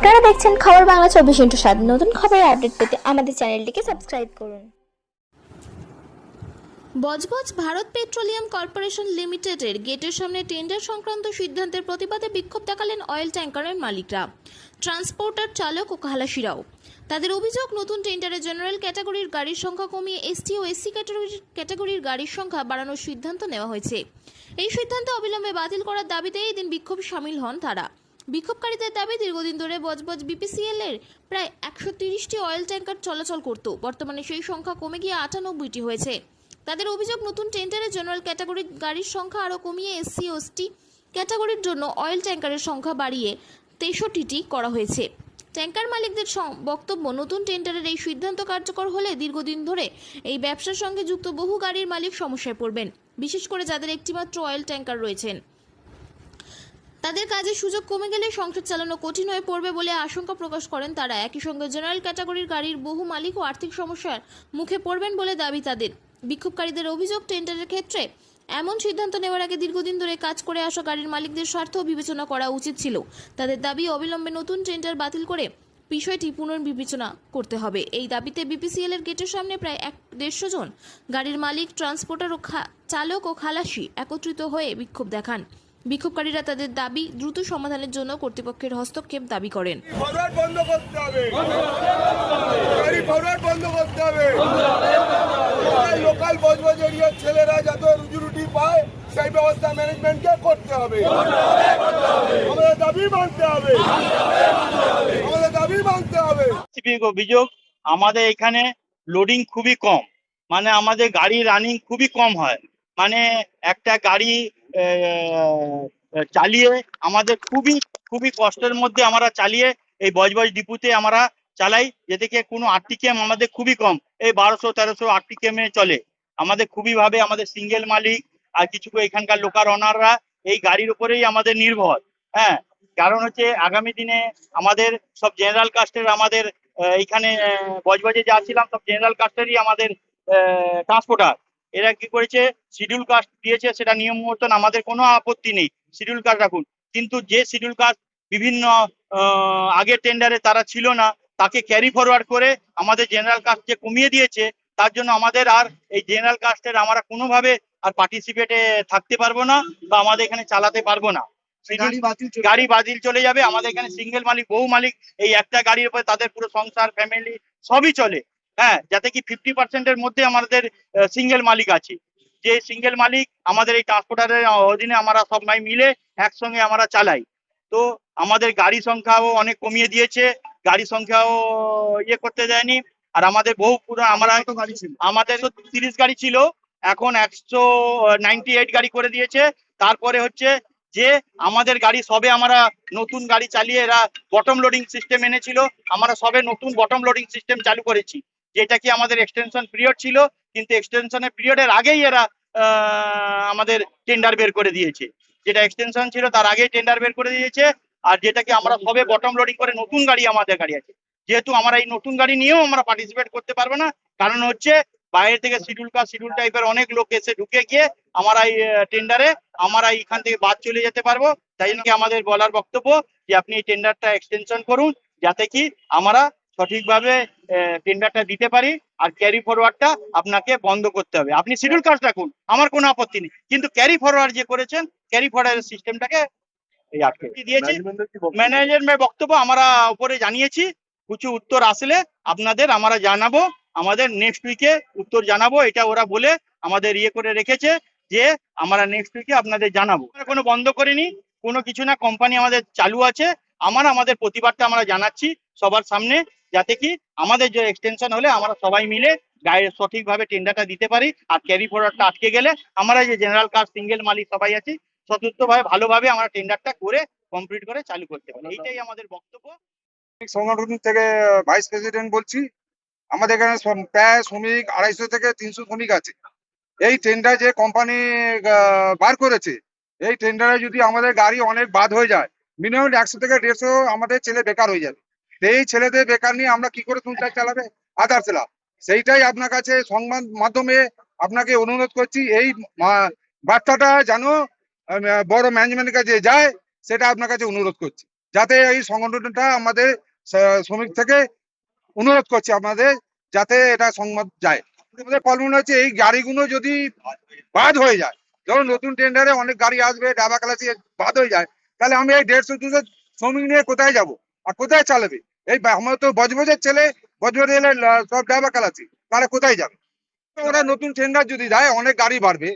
আপনারা দেখছেন খবর বাংলা 24x7। নতুন খবরের আপডেট পেতে আমাদের চ্যানেলটিকে সাবস্ক্রাইব করুন। বজবজ ভারত পেট্রোলিয়াম কর্পোরেশন লিমিটেডের গেটের সামনে টেন্ডার সংক্রান্ত সিদ্ধান্তের প্রতিবাদে বিক্ষোভ দেখালেন অয়েল ট্যাঙ্কারের মালিকরা, ট্রান্সপোর্টার চালক ও খালাসিরাও। তাদের অভিযোগ, নতুন টেন্ডারে জেনারেল ক্যাটাগরির গাড়ির সংখ্যা কমিয়ে এসটি ও এসসি ক্যাটাগরির গাড়ির সংখ্যা বাড়ানোর সিদ্ধান্ত নেওয়া হয়েছে। এই সিদ্ধান্ত অবিলম্বে বাতিল করার দাবিতে এই দিন বিক্ষোভে সামিল হন তারা। বিক্ষোভকারীদের দাবি, দীর্ঘদিন ধরে বজবজ বিপিসিএল এর প্রায় 130টি অয়েল ট্যাঙ্কার চলাচল করত, বর্তমানে সেই সংখ্যা কমে গিয়ে 98টি হয়েছে। তাদের অভিযোগ, নতুন টেন্ডারে জেনারেল ক্যাটাগরির গাড়ির সংখ্যা আরও কমিয়ে এসসি ও এসটি ক্যাটাগরির জন্য অয়েল ট্যাঙ্কারের সংখ্যা বাড়িয়ে 63টি করা হয়েছে। ট্যাঙ্কার মালিকদের বক্তব্য, নতুন টেন্ডারের এই সিদ্ধান্ত কার্যকর হলে দীর্ঘদিন ধরে এই ব্যবসার সঙ্গে যুক্ত বহু গাড়ির মালিক সমস্যায় পড়বেন, বিশেষ করে যাদের একটিমাত্র অয়েল ট্যাঙ্কার রয়েছেন। তাদের কাজের সুযোগ কমে গেলে সংসার চালানো কঠিন হয়ে পড়বে বলে আশঙ্কা প্রকাশ করেন তারা। একই সঙ্গে জেনারেল ক্যাটাগরির গাড়ির বহু মালিক ও আর্থিক সমস্যার মুখে পড়বেন বলে দাবি তাদের। বিক্ষোভকারীদের অভিযোগ, টেন্ডারের ক্ষেত্রে এমন সিদ্ধান্ত নেওয়ার আগে দীর্ঘদিন ধরে কাজ করে আসা গাড়ির মালিকদের স্বার্থ বিবেচনা করা উচিত ছিল। তাদের দাবি, অবিলম্বে নতুন টেন্ডার বাতিল করে বিষয়টি পুনর্বিবেচনা করতে হবে। এই দাবিতে বিপিসিএল এর গেটের সামনে প্রায় 150 জন গাড়ির মালিক, ট্রান্সপোর্টার ও চালক ও খালাসি একত্রিত হয়ে বিক্ষোভ দেখান। বিক্ষোভকারীরা তাদের দাবি দ্রুত সমাধানের জন্য কর্তৃপক্ষের হস্তক্ষেপ দাবি করেন। লোকাল বজবজ এরিয়ার ছেলেরা যাতে রুজি রুটি পায় সেই ব্যবস্থা ম্যানেজমেন্টকে করতে হবে। আমাদের দাবি মানতে হবে, আমাদের দাবি মানতে হবে। অভিযোগ, আমাদের এখানে লোডিং খুবই কম, মানে আমাদের গাড়ি রানিং খুবই কম হয়, মানে একটা গাড়ি চালিয়ে আমাদের খুবই খুবই কষ্টের মধ্যে আমরা চালিয়ে এই বজবজ ডিপুতে আমরা চালাই, যে থেকে কোনো আরটিকেএম আমাদের খুবই কম, এই 1200-1300 আরটিকেএমে চলে। আমাদের খুবই ভাবে আমাদের সিঙ্গেল মালিক আর কিছু এখানকার লোকাল অনাররা এই গাড়ির উপরেই আমাদের নির্ভর। হ্যাঁ, কারণ হচ্ছে আগামী দিনে আমাদের সব জেনারেল কাস্টের, আমাদের এইখানে বজবজে যা ছিলাম সব জেনারেল কাস্টেরই আমাদের ট্রান্সপোর্টার। এরা কি করেছে, শিডিউল কাস্ট দিয়েছে, সেটা নিয়ম মতন আমাদের কোনো আপত্তি নেই, শিডিউল কাস্ট রাখুন। কিন্তু যে শিডিউল কাস্ট বিভিন্ন আগের টেন্ডারে তারা ছিল না, তাকে ক্যারি ফরওয়ার্ড করে আমাদের জেনারেল কাস্ট যে কমিয়ে দিয়েছে, তার জন্য আমাদের আর এই জেনারেল কাস্টের আমরা কোনোভাবে আর পার্টিসিপেটে থাকতে পারবো না বা আমাদের এখানে চালাতে পারবো না। গাড়ি বাতিল চলে যাবে। আমাদের এখানে সিঙ্গেল মালিক, বহু মালিক, এই একটা গাড়ির উপরে তাদের পুরো সংসার, ফ্যামিলি সবই চলে। হ্যাঁ, যাতে কি 50%-এর মধ্যে আমাদের সিঙ্গেল মালিক আছে। যে সিঙ্গেল মালিক আমাদের এই ট্রান্সপোর্টারের অধীনে আমরা সবাই মিলে একসঙ্গে আমরা চালাই। তো আমাদের গাড়ি সংখ্যাও অনেক কমিয়ে দিয়েছে, গাড়ি সংখ্যাও ইয়ে করতে দেয়নি। আর আমাদের বহু পুরো আমাদের 30 গাড়ি ছিল, এখন 198 গাড়ি করে দিয়েছে। তারপরে হচ্ছে যে আমাদের গাড়ি সবে আমরা নতুন গাড়ি চালিয়ে, এরা বটম লোডিং সিস্টেম এনেছিল, আমরা সবে নতুন বটম লোডিং সিস্টেম চালু করেছি, যেটা কি আমাদের এক্সটেনশন পিরিয়ড ছিল, কিন্তু এক্সটেনশনের পিরিয়ডের আগেই এরা আমাদের টেন্ডার বের করে দিয়েছে। যেটা এক্সটেনশন ছিল তার আগেই টেন্ডার বের করে দিয়েছে। আর যেটাকে আমরা সবে বটম লোডিং করে নতুন গাড়ি আমাদের গাড়ি আছে, যেহেতু আমরা এই নতুন গাড়ি নিয়েও আমরা পার্টিসিপেট করতে পারবো না, কারণ হচ্ছে বাইরে থেকে শিডিউল টাইপের অনেক লোক এসে ঢুকে গিয়ে আমরা এই টেন্ডারে আমরা এখান থেকে বাদ চলে যেতে পারবো। তাই জন্য আমাদের বলার বক্তব্য যে আপনি এই টেন্ডারটা এক্সটেনশন করুন, যাতে কি আমরা সঠিকভাবে টেন্ডারটা দিতে পারি। আর ক্যারি ফরওয়ার্ডটা আপনাকে বন্ধ করতে হবে। আপনি শিডিউল কাস্ট রাখুন, আমার কোনো আপত্তি নেই, কিন্তু ক্যারি ফরওয়ার্ড যে করেছেন, ক্যারি ফরওয়ার্ডের সিস্টেমটাকে আটকে দিয়েছি। ম্যানেজমেন্টের বক্তব্য আমরা উপরে জানিয়েছি, কিছু উত্তর আসলে আপনাদের আমরা জানাবো, আমাদের নেক্সট উইকে উত্তর জানাবো। এটা ওরা বলে আমাদের ইয়ে করে রেখেছে যে আমরা নেক্সট উইকে আপনাদের জানাবো। কোনো বন্ধ করিনি, কোনো কিছু না, কোম্পানি আমাদের চালু আছে। আমাদের প্রতিবাদটা আমরা জানাচ্ছি সবার সামনে, যাতে কি আমাদের যে এক্সটেনশন হলে আমরা সবাই মিলে গায়ে সঠিকভাবে টেন্ডারটা দিতে পারি। আর ক্যারি ফরওয়ার্ডটা আটকে গেলে আমরা যে জেনারেল কাস্ট, সিঙ্গেল মালিক সবাই আছি, সতর্কভাবে ভালোভাবে আমরা টেন্ডারটা করে কমপ্লিট করে চালু করতে পারি। এইটাই আমাদের বক্তব্য। সংগঠন থেকে ভাইস প্রেসিডেন্ট বলছি। আমাদের এখানে প্রায় শ্রমিক 250 থেকে 300 শ্রমিক আছে। এই টেন্ডার যে কোম্পানি বার করেছে, এই টেন্ডারে যদি আমাদের গাড়ি অনেক বাদ হয়ে যায়, মিনিমাম 100 থেকে 150 আমাদের ছেলে বেকার হয়ে যাবে। এই ছেলেদের বেকার নিয়ে আমরা কি করে সংসার চালাবে আদার্সরা? সেইটাই আপনার কাছে সংবাদ মাধ্যমে আপনাকে অনুরোধ করছি, এই বার্তাটা যেন বড় ম্যানেজমেন্টের কাছে যায়, সেটা আপনার কাছে অনুরোধ করছি। যাতে এই সংগঠনটা আমাদের শ্রমিক থেকে অনুরোধ করছে আমাদের যাতে এটা সংবাদ যায়। আমাদের কলমন হচ্ছে এই গাড়িগুলো যদি বাদ হয়ে যায়, ধরুন নতুন টেন্ডারে অনেক গাড়ি আসবে, ডাবা খালাসি বাদ হয়ে যায়, তাহলে আমি এই 150-200 শ্রমিক নিয়ে কোথায় যাব আর কোথায় চালাবে? এই আমরা তো বজবজের ছেলে, বজবজে এলে সব ডাবা খালাসি, তারা কোথায় যাবে? ওরা নতুন টেন্ডার যদি দেয়, অনেক গাড়ি বাড়বে,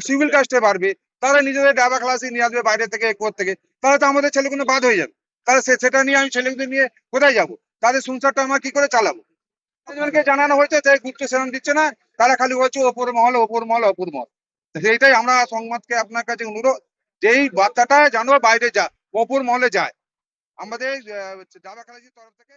সিভিল কাস্টে বাড়বে, তারা নিজেদের ডাবা খালাসি নিয়ে আসবে বাইরে থেকে, কোথা থেকে, তাহলে তো আমাদের ছেলেগুলো বাদ হয়ে যাবে। তাহলে সেটা নিয়ে আমি ছেলেগুলো নিয়ে কোথায় যাব? তাদের সংসারটা আমরা কি করে চালাবো? ম্যানেজমেন্টকে জানানো হয়েছে, তাই গুরুত্ব সেরকম দিচ্ছে না, তারা খালি বলছে ওপর মহল, ওপর মহল, ওপর মহল। সেইটাই আমরা সংবাদকে আপনার কাছে অনুরোধ, যে এই বার্তাটা যেন বাইরে যায়, ওপর মহলে যায়। আমাদের ডাবা খালাসির তরফ থেকে